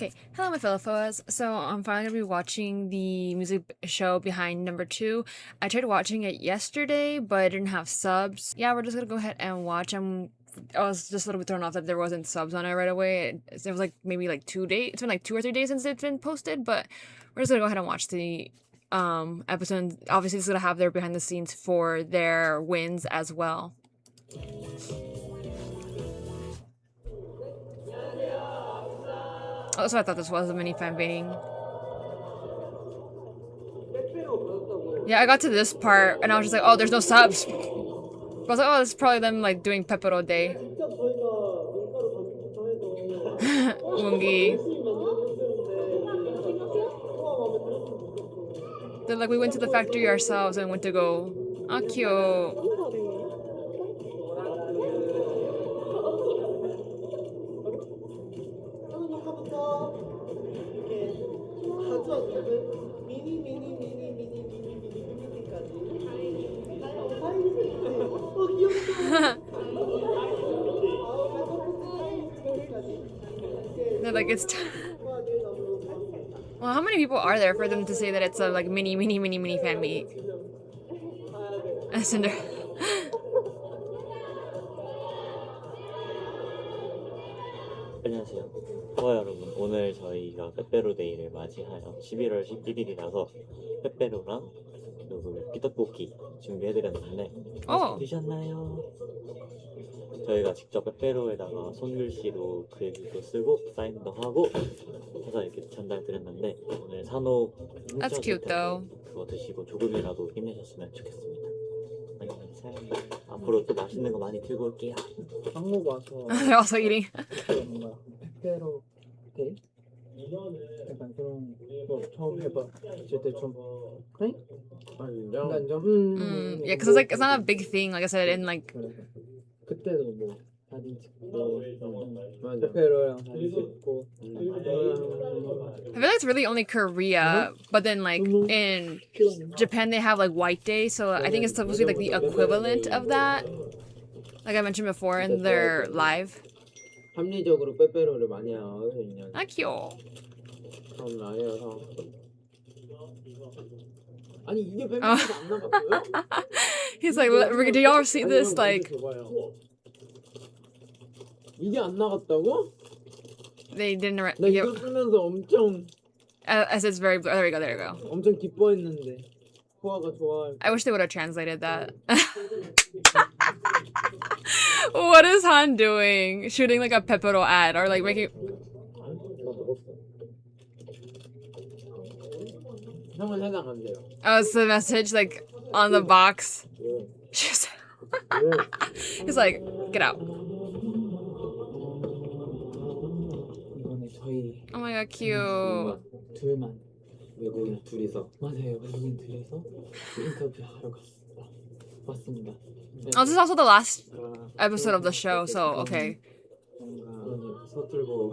Okay, hello my fellow foas. So I'm finally gonna be watching the music show behind number two. I tried watching it yesterday, but I didn't have subs. Yeah, we're just gonna go ahead and watch. I was just a little bit thrown off that there wasn't subs on it right away. It was like maybe like 2 days. It's been like 2 or 3 days since it's been posted, but we're just gonna go ahead and watch the episode. Obviously, it's gonna have their behind the scenes for their wins as well. Oh, that's what I thought this was, a mini fan baiting. Yeah, I got to this part and I was just like, oh, there's no subs. But I was like, oh, this is probably them like doing Pepero Day. Wungi. They're like, we went to the factory ourselves and went to go. Ah, cute. They're like, it's well, how many people are there for them to say that it's a like mini fan meet? Cinder. 안녕하세요. 여러분, 오늘 저희가 빼빼로데이를 맞이하여 11월 11일이라서 빼빼로랑 그리고 피떡볶이 준비해드렸는데 드셨나요? 저희가 직접 빼빼로에다가 손글씨로 글도 쓰고 사인도 하고 해서 이렇게 전달드렸는데 오늘 산호 That's cute though. 그거 드시고 조금이라도 힘내셨으면 좋겠습니다. 앞으로 또 맛있는 거 많이 들고 올게요. 한국 와서 They're also eating. 뭔가 페페로 데이? 약간 그런 거 처음 해봤을 때좀 그래? 약간 좀 Yeah, because it's not a big thing, like I said, in like. 그때도 뭐 사진 찍고 페페로랑 사진 찍고 I feel like it's really only Korea, but then like in Japan they have like White Day, so I think it's supposed to be like the equivalent of that. Like I mentioned before in their live. 합리적으로 빼빼로를 많이 하거든요. 아 귀여워. 그럼 나이여서 아니 이게 빼빼로가 안 나갔어요? He's like, do y'all see this? Like, 이게 안 나갔다고? they didn't. 나 이거 쓰면서 엄청 As it's very. There we go. There we go. 엄청 기뻐했는데 호아가 좋아할. I wish they would have translated that. What is Han doing? Shooting like a Pepero ad or like making. 형은 해당 안 돼요. Oh, it's the message like on the box. He's like, get out. 이번에 저희 Oh my god, cute. 둘만 외국인 둘이서 맞아요. 외국인 둘이서 인터뷰 하러 왔습니다. Oh, this is also the last episode of the show, so okay. 뭔가 서툴고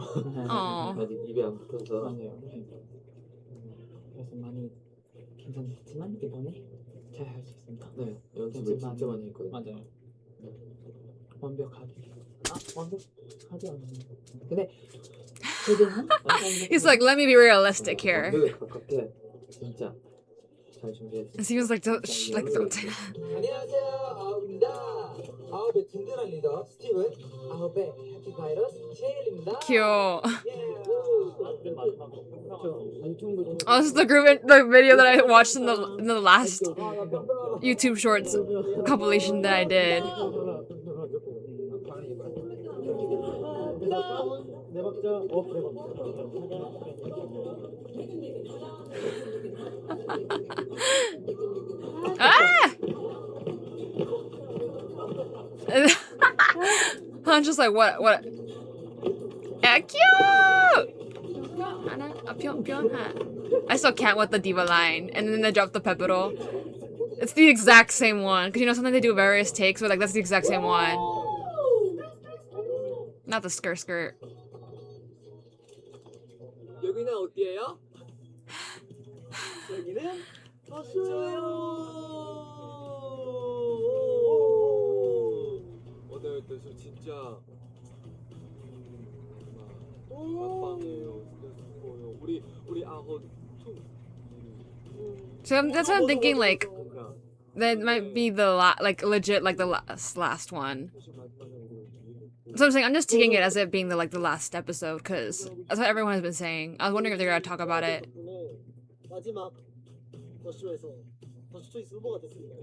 아직 입에 안 붙어서 맞아요. 그래서 많이 괜찮았지만 이번에 잘 할 수 있습니다. 네, 연습을 진짜 많이 했거든요. 맞아요. 완벽하게. 완벽하지 않아요. 근데 최대한 He's like, let me be realistic here. 가깝게 진짜 잘 준비했습니다. It seems like 안녕하세요, 아홉입니다. 아홉의 든든한 리더 스티븐, 아홉의 해피바이러스 제일입니다. cute. Oh, this is the video that I watched in the last YouTube Shorts compilation that I did. Ah! I'm just like, what? Yeah, cute! I still can't with the diva line, and then they drop the Pepero. It's the exact same one, because you know sometimes they do various takes, but like that's the exact same one. Not the skirt. 여기는 어디예요? 여기는 버스예요. 오늘 뜻은 진짜 막방이에요. 진짜 슬퍼요. 우리 아호 총. So that's what I'm thinking. Like that might be the like legit like the last one. So I'm saying I'm just taking it as it being the last episode because that's what everyone has been saying. I was wondering if they're gonna talk about it. 마지막 더쇼에서 더쇼 초이스 후보가 됐습니다.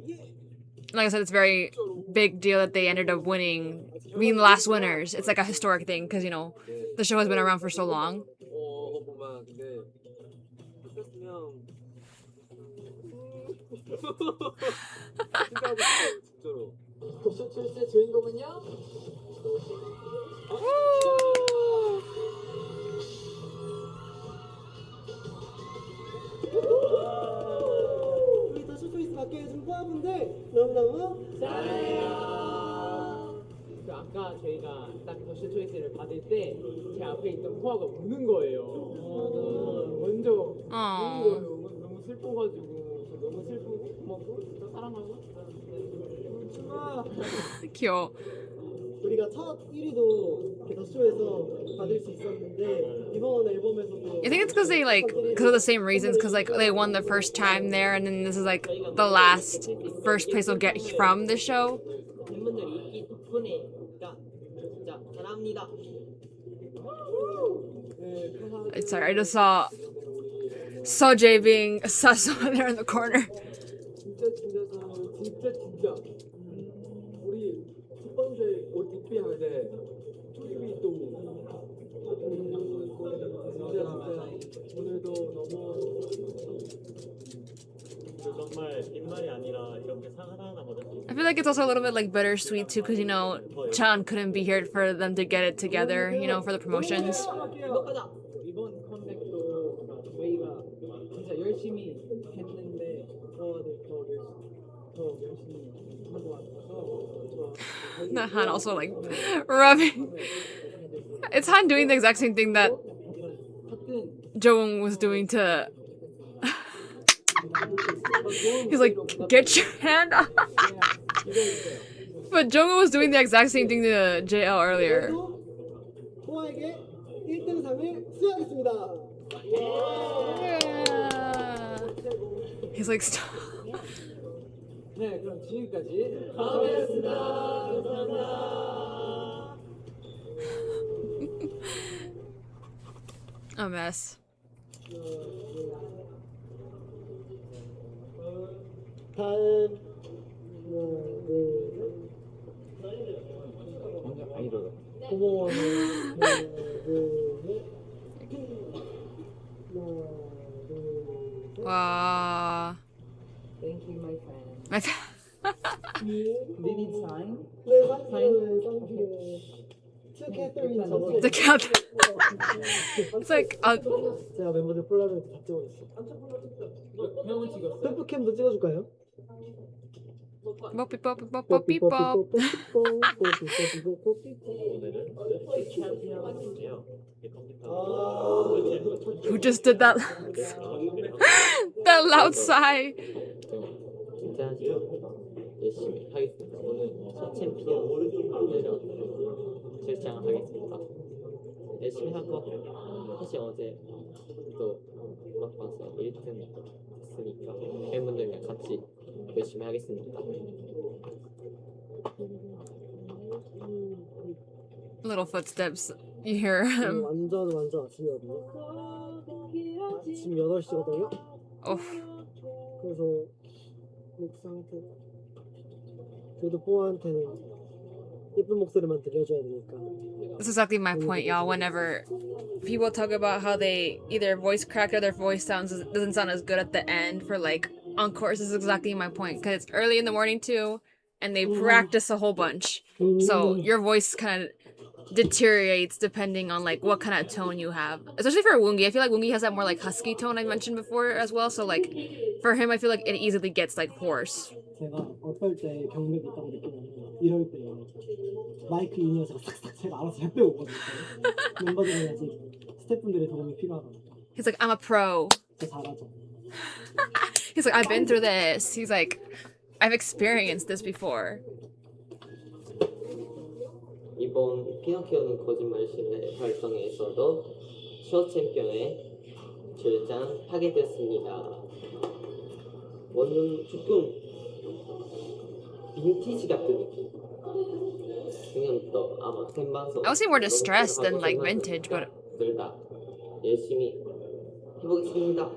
Like I said, it's very big deal that they ended up winning, being the last winners. It's like a historic thing because, you know, the show has been around for so long. 보면 근데 했으면 진짜로. 더쇼 초이스의 주인공은요? 우리 더쇼 초이스 맡게 해준 포화분들 너무너무 그 아까 저희가 딱 더쇼 초이스를 받을 때 제 앞에 있던 포화가 우는 거예요. 먼저 우는 거예요. 너무 슬퍼가지고 저 너무 슬프고 고맙고 진짜 사랑하고 울지마. Cute. 우리가 첫 1위도 더쇼에서 받을 수 있었는데 이번 앨범에서도 I think it's because they because of the same reasons, because like they won the first time there, and then this is like the last first place they'll get from the show. 팬분들이 이 덕분에 진짜 사랑합니다. Sorry, I just saw Seo being sus over there in the corner. 진짜 사랑해요. 진짜. 우리 첫 번째 OTP 할 때 초입이 또 진짜 오늘도 너무 정말 빈말이 아니라 이렇게 하나하나 거든요. I feel like it's also a little bit like bittersweet too, because you know Chan couldn't be here for them to get it together, you know, for the promotions. 이번 컴백도 저희가 진짜 열심히 했는데 더 열심히 한 것 같아서 Not Han also like rubbing. It's Han doing the exact same thing that Jong was doing to. He's like, get your hand off. But Jong was doing the exact same thing to JL earlier. 포화에게 1등상을 수여하겠습니다. He's like, stop. 네 그럼 지금까지 다음이었습니다. 감사합니다. A mess. 다음 완전 아이돌. 고마워. Wow. Thank you, my friend. My Do you need sign? 네, 쌍필요. To Catherine 적어. the cat. It's like, 제가 멤버들 폴라로이드 다 찍어줬어. 형은 찍었어. 셀프캠도 찍어줄까요? bop, bop, bop, bop, beep, bop. 오늘은 챔피언인데요. Who just did that? That loud sigh. 긴장하시고 열심히 하겠습니다. 오늘 첫 챔피언 제작을 하겠습니다. 열심히 하고 사실 어제 또 음악 방송 1등 했으니까 팬분들이랑 같이 열심히 하겠습니다. Little footsteps. You hear him. 완전 아침이거든요. 아침 8시거든요. Oh. 그래서 목 상태 그래도 뽀한테는 예쁜 목소리만 들려줘야 되니까. That's exactly my point, y'all. Whenever people talk about how they either voice cracked or their voice doesn't sound as good at the end for like encores, this is exactly my point. Because it's early in the morning too, and they practice a whole bunch. So your voice kind of deteriorates depending on like what kind of tone you have. Especially for Woongi. I feel like Woongi has that more like husky tone I mentioned before as well. So like for him, I feel like it easily gets like hoarse. 제가 어떨 때 경력이 있다고 느끼냐면 이럴 때 마이크 인이어서 싹싹 제가 알아서 잘 빼오거든요. 멤버들이 아직 스태프분들의 도움이 필요하거든요. He's like, I'm a pro. 진짜 잘하죠. He's like, I've been through this. He's like, I've experienced this before. 이번 피노키오는 거짓말실의 활동에서도 쇼 챔피언에 출장하게 됐습니다. 완전 조금 빈티지 같은 느낌. 그냥 또 아마 생방송 I would say more distressed than like vintage, but 둘다 열심히 해보겠습니다.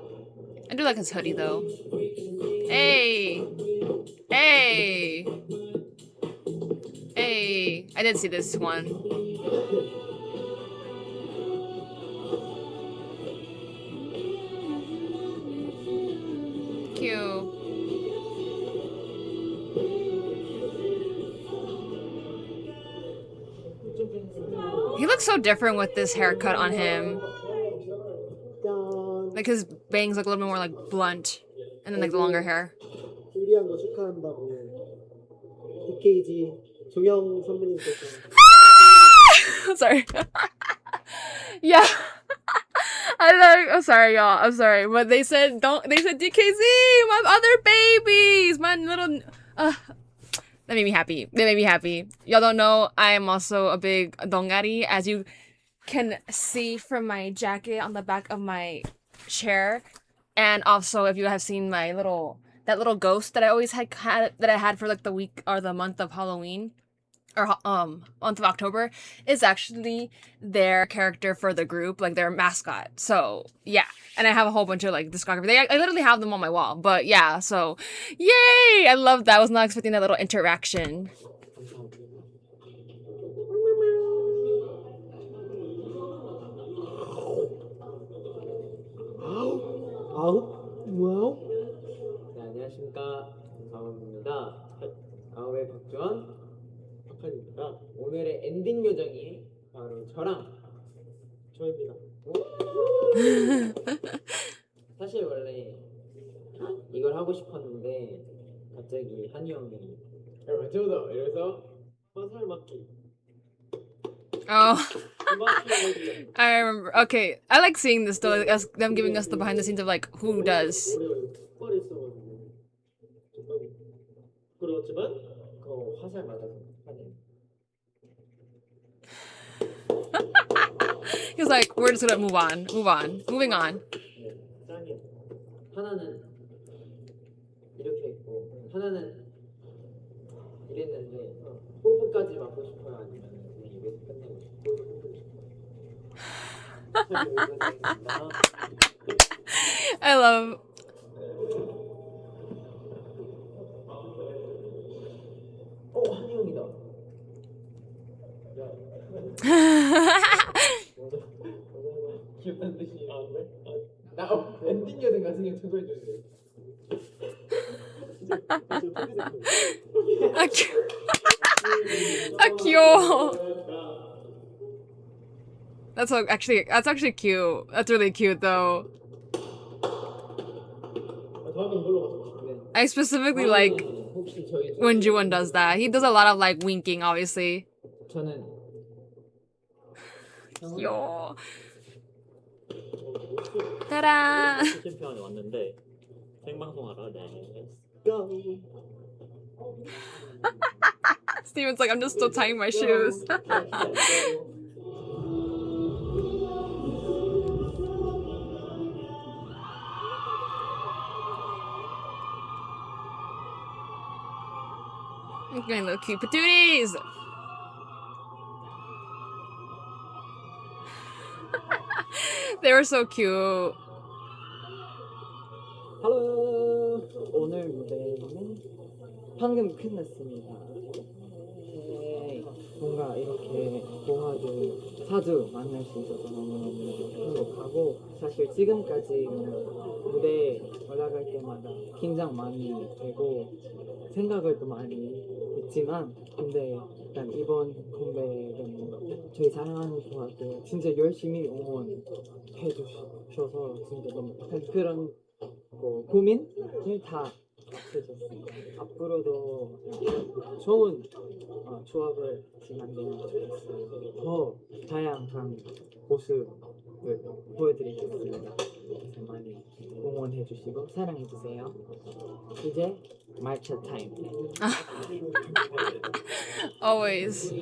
I do like his hoodie though. Hey! Hey! Hey! I did see this one. Cute. He looks so different with this haircut on him. 짠. Like his bangs look a little bit more like blunt. And then like the longer hair. 1위한 거 축하한다고 DKG 종영 선배님께서 Sorry. Yeah. I'm sorry, y'all. I'm sorry. But they said DKZ, my other babies, my little that made me happy. That made me happy. Y'all don't know, I am also a big dongari, as you can see from my jacket on the back of my chair. And also if you have seen my that little ghost that I always had for like the week or the month of Halloween. Or month of October is actually their character for the group, like their mascot. So yeah, and I have a whole bunch of like discography. I literally have them on my wall. But yeah, so yay! I love that. I was not expecting that little interaction. 와우. 네, 안녕하십니까. 아홉입니다. 아홉의 박주원 박한입니다. 오늘의 엔딩 요정이 바로 저랑 저입니다. 사실 원래 이걸 하고 싶었는데 갑자기 한이 형이 맞춰도 이래서 화살 맞기. Oh, I remember. Okay, I like seeing this though, as them giving us the behind the scenes of like who does. 그렇지만 그 화살 맞아서 하네. He was like, we're just gonna move on, moving on. 네, 짱이야. 하나는 이렇게 했고 하나는 이랬는데 뽀뽀까지 맞고 싶어요 아니면 그냥 입에서 끝내고 싶어요? I love. 한이 형이다. 귀엽다는 뜻이 아 그래? 나 엔딩 여정 같은 게 쳐줘야지. Cute. That's actually cute. That's really cute though. I specifically like when Juwon does that. He does a lot of like winking, obviously. 저는 Yo. Ta-da! 챔피언이 왔는데 생방송하러 Steven's like, I'm just still tying my shoes. Getting little cute patooties. They were so cute. 할로 오늘 무대는 방금 끝났습니다. 네, 뭔가 이렇게 도와준 자주 만날 수 있어서 너무너무 행복하고 사실 지금까지 그냥 무대에 올라갈 때마다 긴장 많이 되고 생각을 또 많이 했지만 근데 일단 이번 컴백은 저희 사랑하는 분한테 진짜 열심히 응원해 주셔서 진짜 너무 그런 고민을 다 없애줬습니다. 앞으로도 좋은 조합을 만들면 좋겠어요. 더 다양한 모습을 보여드리겠습니다. 그래서 많이 응원해주시고 사랑해주세요. 이제 말차 타임. Always.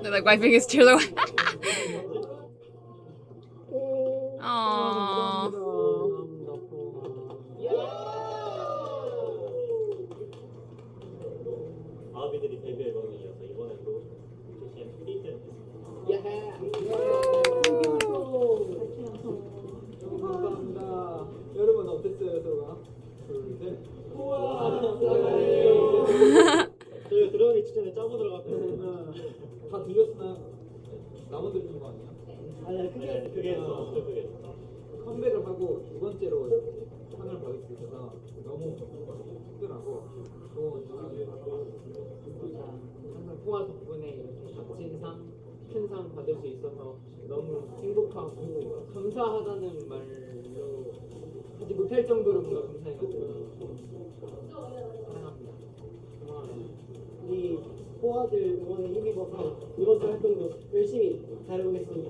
They're like wiping his tears away. Aww. 아비들이 데뷔 앨범에 이어서 이번에도 제시한 프리트를 감사합니다. 여러분 어땠어요, 소가? 둘, 셋. 저희가 들어가기 직전에 짜고 들어갔거든요. 다 들렸으나 나만 들은 거 아니야? 아니야 크게 했어. 크게. 컴백을 하고 두 번째로 상을 받을 수 있어서 너무 특별하고 항상 포화 덕분에 이렇게 값진 상, 큰 상 받을 수 있어서 너무 행복하고 감사하다는 말로 하지 못할 정도로 뭔가 감사해가지고 사랑합니다. 이 포화들 응원에 힘입어서 이번 주 활동도 열심히 잘해보겠습니다.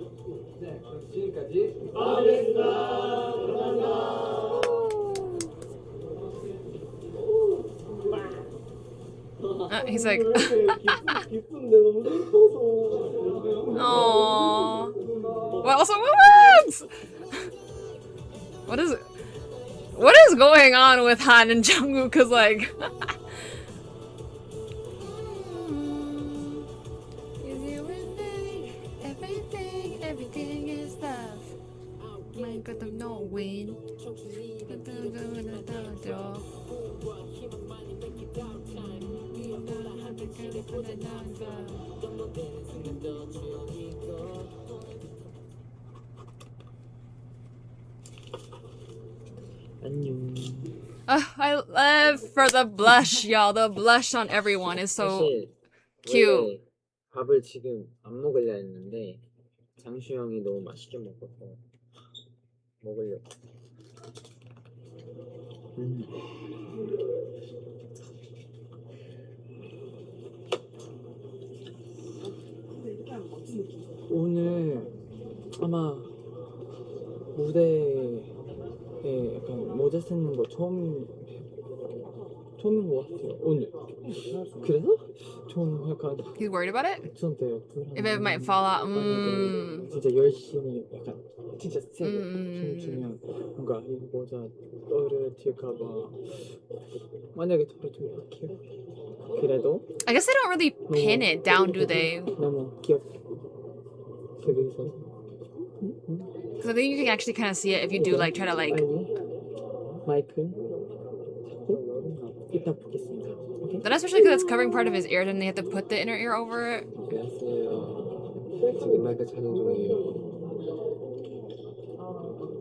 네, 그럼 지금까지 He's like, 기쁜데 너무 슬퍼서. aww. What also moves? What is going on with Han and Jungkook? Cause like, everything is love. Man, got them no win. 안녕. I live for the blush, y'all. The blush on everyone is so 사실 cute. 원래 밥을 지금 안 먹으려 했는데 장슈 형이 너무 맛있게 먹어서 먹으려고. 오늘 아마 무대에 약간 모자 쓰는 거 처음인 것 같아요. 오늘 그래서 좀 약간 He's worried about it? 어쩐대요. If it might fall out. 진짜 열심히 약간 진짜 세게 춤추면 뭔가 이 모자 떨어질까봐 만약에 떨어지면 어떡해요? 그래도 I guess they don't really pin it down, do they? 너무 귀엽게 그래서 Because I think you can actually kind of see it if you do like try to like. 마이크 잡고 이따 보겠습니다. 오케이? Then especially because it's covering part of his ear, then they have to put the inner ear over it. 안녕하세요. 지금 마이크 촬영 중이에요.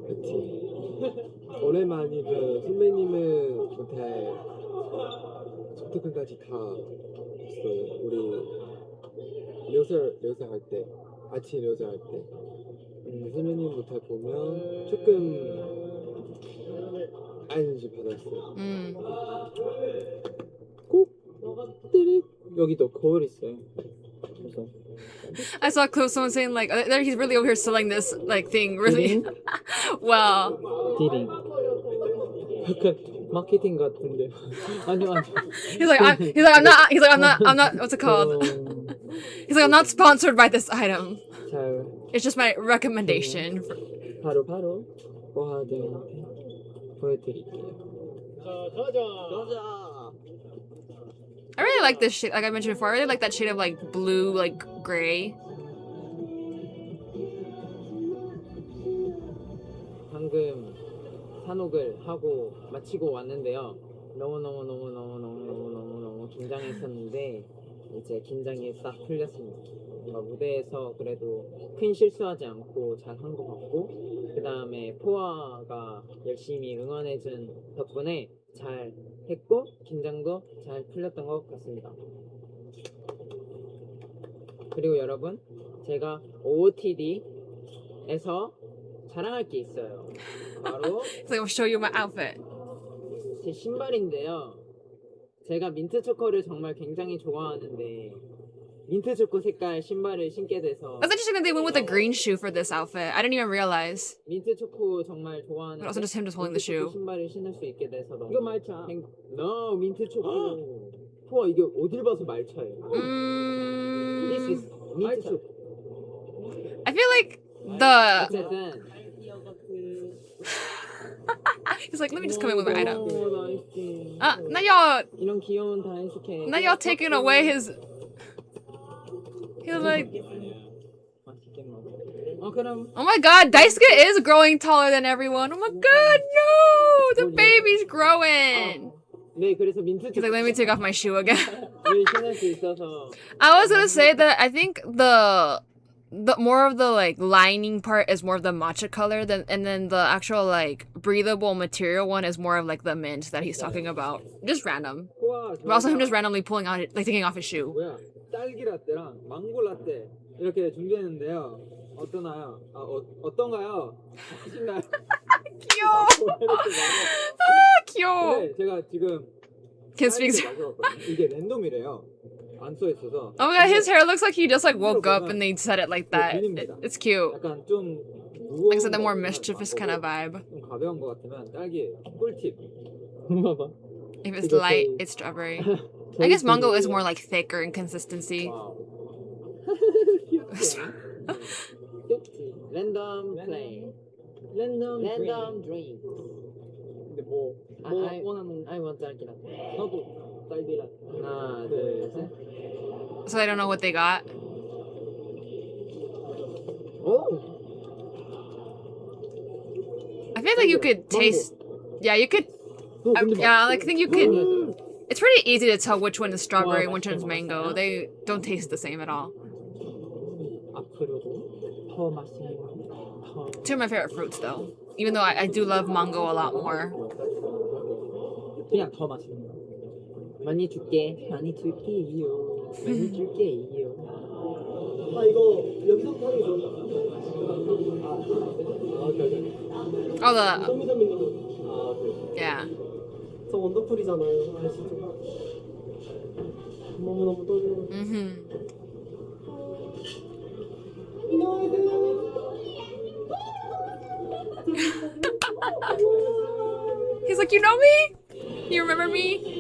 그치. 오랜만이 그 선배님의 못해 소통까지 다 했어요. 우리 리허설 할 때, 아침 리허설 할 때. 선배님 못해 보면 조금 안지 받았어요. 꼭 띠릭 여기도 거울 있어요. 그래서 I saw a clip of someone saying like there he's really over here selling this like thing really well. 띠링 약간 마케팅 같은데 아니요. He's like I'm not what's it called? He's like I'm not sponsored by this item. 잘 It's just my recommendation. 바로 오하들한테 보여드릴게요. I really like this shade, like I mentioned before. I really like that shade of like blue, like gray. 방금 산옥을 하고 마치고 왔는데요. 너무 긴장했었는데 이제 긴장이 싹 풀렸습니다. 뭔가 무대에서 그래도 큰 실수하지 않고 잘 한 것 같고 그 다음에 포아가 열심히 응원해준 덕분에 잘 했고 긴장도 잘 풀렸던 것 같습니다. 그리고 여러분 제가 OOTD에서 자랑할 게 있어요. 바로 So I'll show you my outfit. 제 신발인데요. 제가 민트 초코를 정말 굉장히 좋아하는데 민트 초코 색깔 신발을 신게 돼서 That's interesting that they went with a green shoe for this outfit. I didn't even realize. 민트 초코 정말 But 좋아하는데 also just him just holding the 민트 초코 shoe. 신발을 신을 수 있게 돼서 너무 이거 말차. No 민트 초코. 포아 이게 어딜 봐서 말차예요. This is I feel like the 어쨌든 he's like, let me just come in with my item. 나이스. Now y'all 이런 귀여운 다이스케. now y'all taking away his. He's like, 맛있게 먹어. 그럼 oh my god, Daisuke is growing taller than everyone. Oh my god, no, the baby's growing. 네 그래서 민트 He's like, let me take off my shoe again. 신을 수 있어서 I was gonna say that I think the more of the like lining part is more of the matcha color than, and then the actual like breathable material one is more of like the mint that he's talking about. Just random. 우와, But also him just randomly pulling out, like taking off his shoe. 뭐야? 딸기 라떼랑 망고 라떼 이렇게 준비했는데요. 어떠나요? 어떤가요? 맛있나요? 귀여워. 아, 귀여워. 네, 제가 지금 Kid speaks. 마셔봤거든요. 이게 랜덤이래요. 안 써 있어서. Oh my god, his hair looks like he just like woke up and they said it like that. It's cute. 약간 좀 무거운 Like I said, the more 거 mischievous kind of vibe. 좀 가벼운 거 같으면 딸기 꿀팁. 봐봐. If it's light, it's strawberry. I guess mango is more like thicker in consistency. 랜덤 플레이. 랜덤 드링. 근데 뭐 원하는 I want 딸기 라떼. 나도 딸기라. 하나, 둘, 셋. So I don't know what they got. I feel like you could taste. Yeah, you could. Yeah, like I think you could. It's pretty easy to tell which one is strawberry and which one is mango. They don't taste the same at all. 앞으로도 더 맛있는 더 Two of my favorite fruits, though. Even though I do love mango a lot more. 그냥 더 맛있는 거. 많이 줄게. 많이 줄게요. 많이 줄게요. 아 이거 여기서부터 하는 게 좋을까? Oh, the 선미선미님 yeah. 저 원더풀이잖아요. 아시죠? 너무너무 떨려. He's like, you know me? You remember me?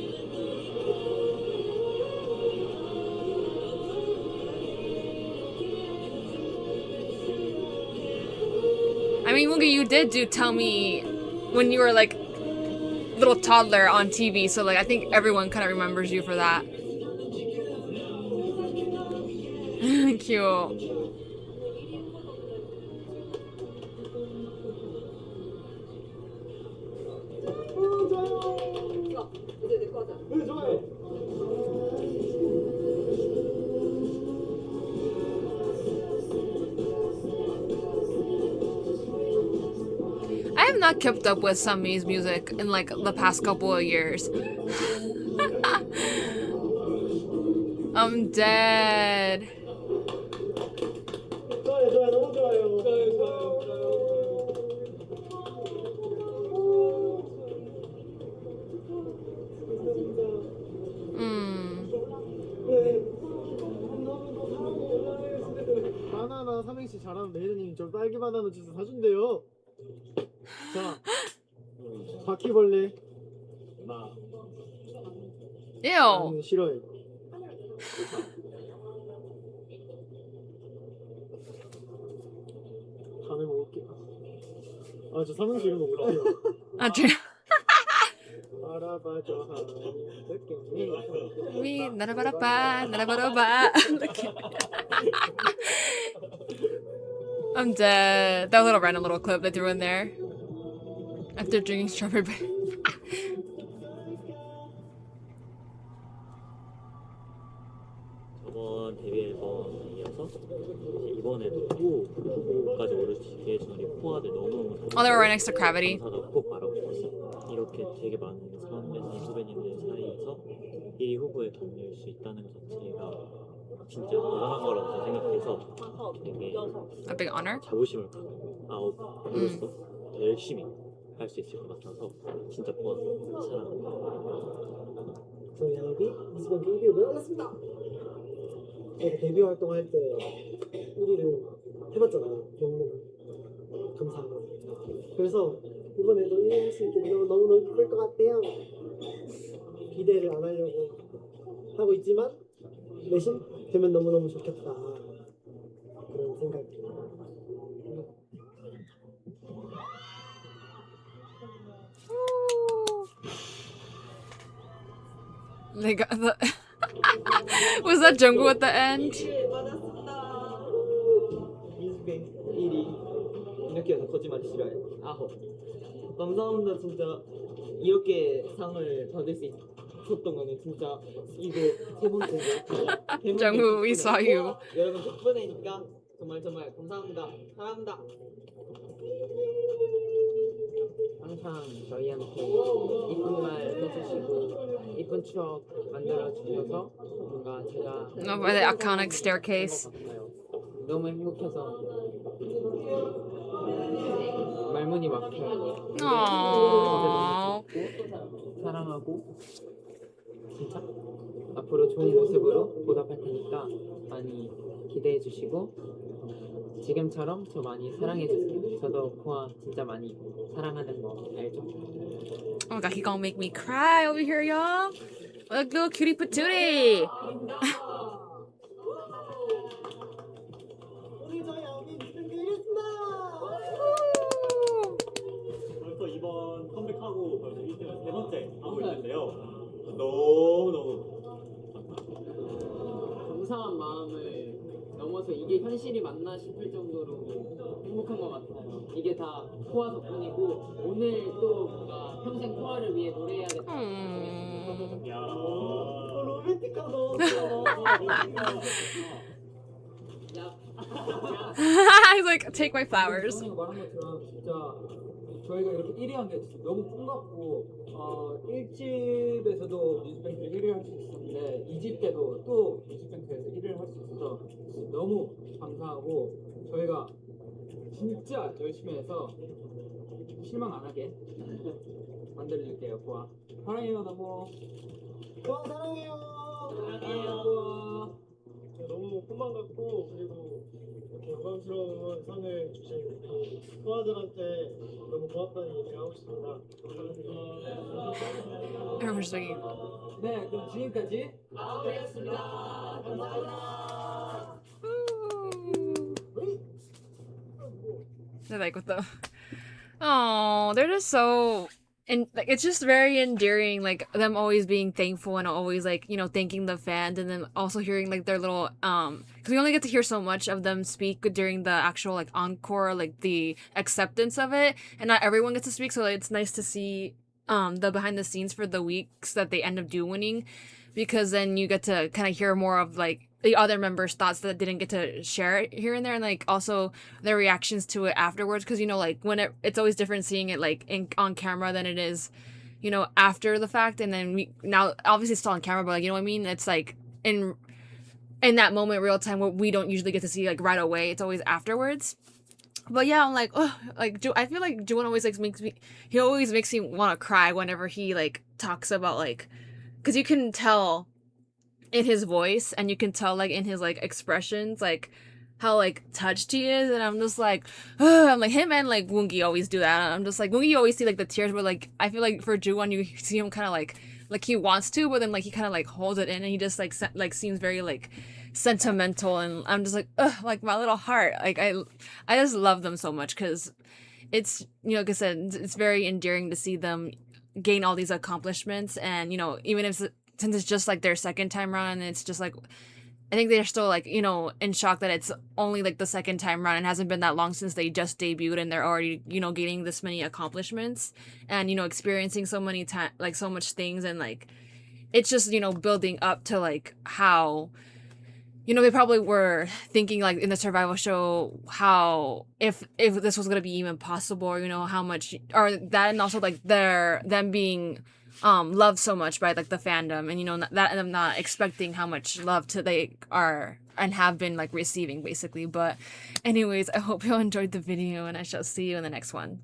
I mean, Mungi, you did tell me when you were like little toddler on TV, so like I think everyone kind of remembers you for that. Cute. 네 좋아요. I have not kept up with Sunmi's music in like the past couple of years. I'm dead. 좋아요 좋아요 너무 좋아요. 바나나 삼행시 잘하는 매니저님이 저 딸기 바나나 주스 사준대요. 자, 바퀴벌레. Ew. 싫어요. 간을 먹을게요. 아, 저 삼행시 이런 거 못해요. Ah, true. 알아봐줘 느낌이. We 나라바라바 나라바라바. I'm dead. That little random little clip they threw in there after drinking strawberry. 저번 데뷔 앨범에 이어서 이제 이번에도 후보까지 오를 수 있게 해준 우리 포아들 너무너무 Oh, they were right next to Gravity. 감사하다고 꼭 말하고 싶었어요. 이렇게 되게 많은 선배님 후배님들 사이에서 1위 후보에 담을 수 있다는 것 자체가 진짜 대단한 거라고 생각해서 되게 A big honor. 자부심을 갖고 아웃으로서 더 열심히 할 수 있을 것 같아서 진짜 포아 사랑합니다. 저희 양비 미스번 1위를 올랐습니다. 제가 데뷔 활동할 때 1위를 해봤잖아요. 너무 감사하고. 그래서 이번에도 1위 할 수 있게 너무너무 기쁠 것 같아요. 기대를 안 하려고 하고 있지만 내심 되면 너무너무 좋겠다. 생각이 들어요. They got the. Was that Jungkook at the end? 뮤직뱅 1위 이렇게 해서 거짓말 싫어해 아홉 감사합니다 진짜 이렇게 상을 받을 수 있었던 거는 진짜 이거 세 번째고 Jungkook, we saw you. 여러분 덕분에니까 정말 정말 감사합니다 사랑합니다 항상 저희한테 이쁜 말 해주시고 이쁜 추억 만들어 주셔서 뭔가 제가 Oh, by the iconic staircase. 너무 행복해서 말문이 막혀요. Aww. 사랑하고 진짜 앞으로 좋은 모습으로 보답할 테니까 많이 기대해 주시고 지금처럼 저 많이 사랑해 주세요. 저도 코아 진짜 많이 사랑하는 거 알죠? Oh my god, he gonna make me cry over here, y'all. Look, little cutie patootie. 오늘 저희 아홉이 뮤직뱅크 1위였습니다. 벌써 이번 컴백하고 벌써 1등을 세 번째 하고 있는데요 너무너무 감사한 마음을 넘어서 이게 현실이 맞나 싶을 정도로 행복한 것 같아요. 이게 다 코아 덕분이고 오늘 또 뭔가 평생 코아를 위해 노래해야겠다. 야 로맨틱하다. He's like, take my flowers. 정훈이가 말한 것처럼 진짜 저희가 이렇게 1위 한 게 진짜 너무 꿈같고 1집에서도 뮤직뱅크 1위를 할 수 있었는데 2집 때도 또 뮤직뱅크에서 1위를 할 수 있어서 너무 감사하고 저희가 진짜 열심히 해서 실망 안 하게 만들어줄게요. 보아 사랑해요. 너무 좋아 사랑해요. 사랑해요. 보아 너무 꿈만 같고 그리고 이렇게 영광스러운 상을 주신 소아들한테 너무 고맙다는 얘기를 하고 싶습니다. Everyone's singing. 네 그럼 지금까지 They're like, what the? Oh, they're just so. And like it's just very endearing, like them always being thankful and always like, you know, thanking the fans, and then also hearing like their little because we only get to hear so much of them speak during the actual like encore, like the acceptance of it, and not everyone gets to speak, so it's nice to see the behind the scenes for the weeks that they end up winning, because then you get to kind of hear more of like the other members' thoughts that didn't get to share it here and there, and like also their reactions to it afterwards, because you know, like when it's always different seeing it like on camera than it is, you know, after the fact. And then we now obviously it's still on camera, but like, you know what I mean, it's like in that moment real time where we don't usually get to see like right away, it's always afterwards. But yeah, I'm like, oh, like I feel like Juwon always like makes me want to cry whenever he like talks about like, because you can tell in his voice and you can tell like in his like expressions like how like touched he is, and I'm just like, ugh. I'm like, him and like Woongi always do that. I'm just like, Woongi, you always see like the tears, but like I feel like for Juwon you see him kind of like he wants to, but then like he kind of like holds it in, and he just like seems very like sentimental, and I'm just like, ugh, like my little heart. Like I just love them so much, because it's, you know, like I said, it's very endearing to see them gain all these accomplishments, and you know, even if since it's just like their second time around, and it's just like, I think they're still like, you know, in shock that it's only like the second time around and hasn't been that long since they just debuted, and they're already, you know, gaining this many accomplishments, and you know, experiencing so many like so much things, and like it's just, you know, building up to like how, you know, they probably were thinking like in the survival show how if this was gonna be even possible, or you know, how much, or that, and also like them being loved so much by like the fandom, and you know, that, and I'm not expecting how much love they are and have been like receiving basically. But anyways, I hope you all enjoyed the video, and I shall see you in the next one.